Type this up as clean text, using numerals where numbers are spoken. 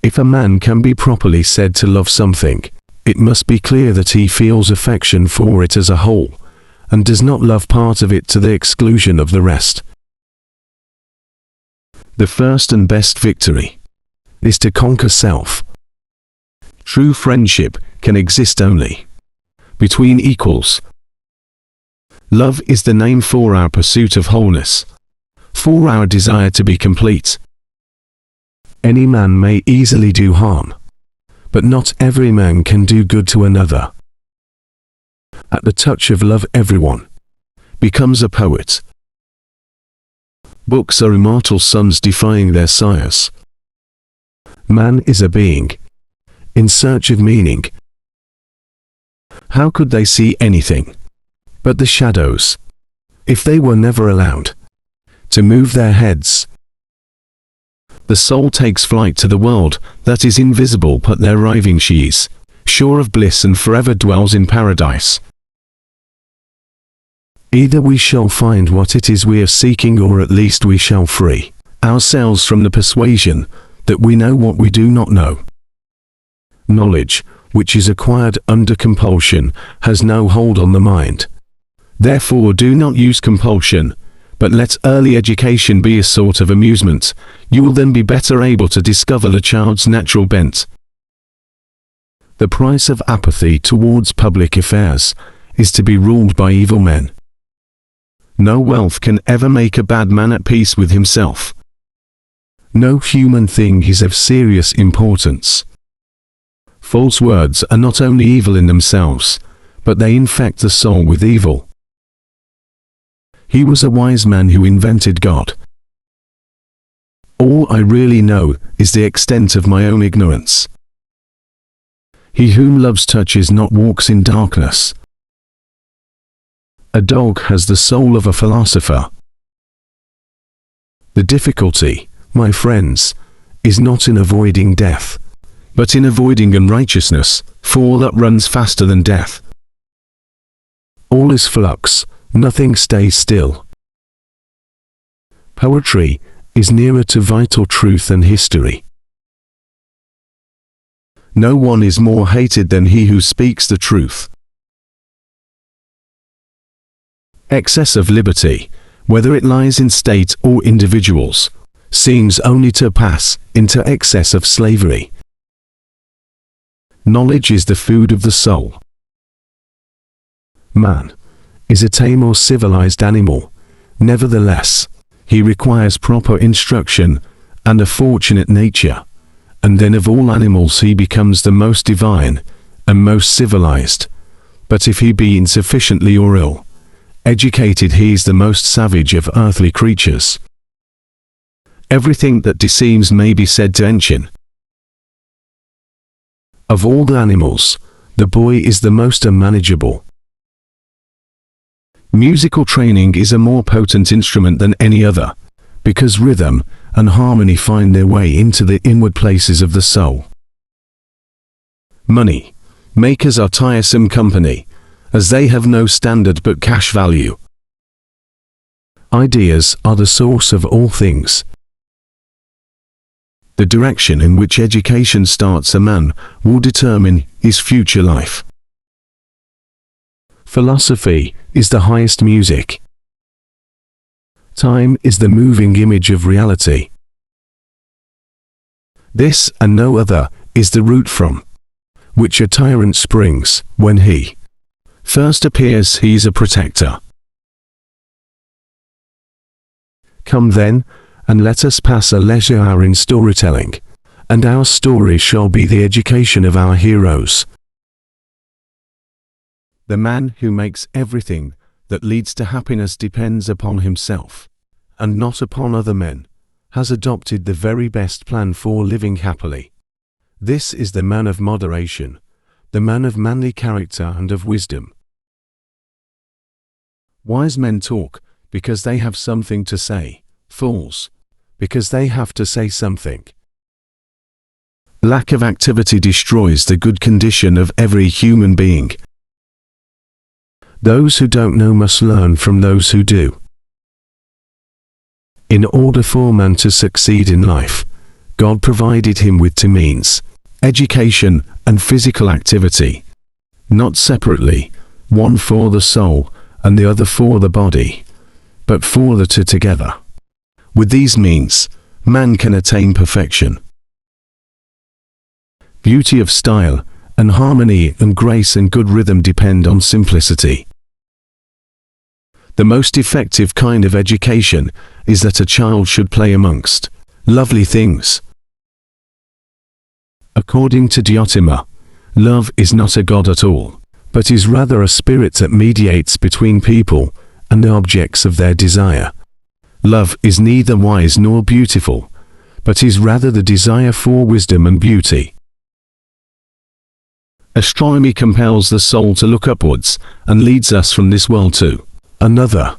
If a man can be properly said to love something, it must be clear that he feels affection for it as a whole, and does not love part of it to the exclusion of the rest. The first and best victory is to conquer self. True friendship can exist only between equals. Love is the name for our pursuit of wholeness, for our desire to be complete. Any man may easily do harm, but not every man can do good to another. At the touch of love, everyone becomes a poet. Books are immortal sons defying their sires. Man is a being in search of meaning. How could they see anything but the shadows if they were never allowed to move their heads? The soul takes flight to the world that is invisible, but there arriving she is, sure of bliss, and forever dwells in paradise. Either we shall find what it is we are seeking, or at least we shall free ourselves from the persuasion that we know what we do not know. Knowledge, which is acquired under compulsion, has no hold on the mind. Therefore do not use compulsion, but let early education be a sort of amusement. You will then be better able to discover the child's natural bent. The price of apathy towards public affairs is to be ruled by evil men. No wealth can ever make a bad man at peace with himself. No human thing is of serious importance. False words are not only evil in themselves, but they infect the soul with evil. He was a wise man who invented God. All I really know is the extent of my own ignorance. He whom loves touches not walks in darkness. A dog has the soul of a philosopher. The difficulty, my friends, is not in avoiding death, but in avoiding unrighteousness, for that runs faster than death. All is flux, nothing stays still. Poetry is nearer to vital truth than history. No one is more hated than he who speaks the truth. Excess of liberty, whether it lies in state or individuals, seems only to pass into excess of slavery. Knowledge is the food of the soul. Man is a tame or civilized animal. Nevertheless, he requires proper instruction and a fortunate nature, and then of all animals he becomes the most divine and most civilized. But if he be insufficiently or ill educated, he is the most savage of earthly creatures. Everything that deceives may be said to enchain. Of all the animals, the boy is the most unmanageable. Musical training is a more potent instrument than any other, because rhythm and harmony find their way into the inward places of the soul. Money makers are tiresome company, as they have no standard but cash value. Ideas are the source of all things. The direction in which education starts a man will determine his future life. Philosophy is the highest music. Time is the moving image of reality. This and no other is the root from which a tyrant springs. When he first appears, he is a protector. Come then, and let us pass a leisure hour in storytelling, and our story shall be the education of our heroes. The man who makes everything that leads to happiness depends upon himself, and not upon other men, has adopted the very best plan for living happily. This is the man of moderation, the man of manly character and of wisdom. Wise men talk because they have something to say, fools because they have to say something. Lack of activity destroys the good condition of every human being. Those who don't know must learn from those who do. In order for man to succeed in life, God provided him with two means: education and physical activity, not separately, one for the soul and the other for the body, but for the two together. With these means, man can attain perfection. Beauty of style and harmony and grace and good rhythm depend on simplicity. The most effective kind of education is that a child should play amongst lovely things. According to Diotima, love is not a god at all, but is rather a spirit that mediates between people and the objects of their desire. Love is neither wise nor beautiful, but is rather the desire for wisdom and beauty. Astronomy compels the soul to look upwards and leads us from this world to another.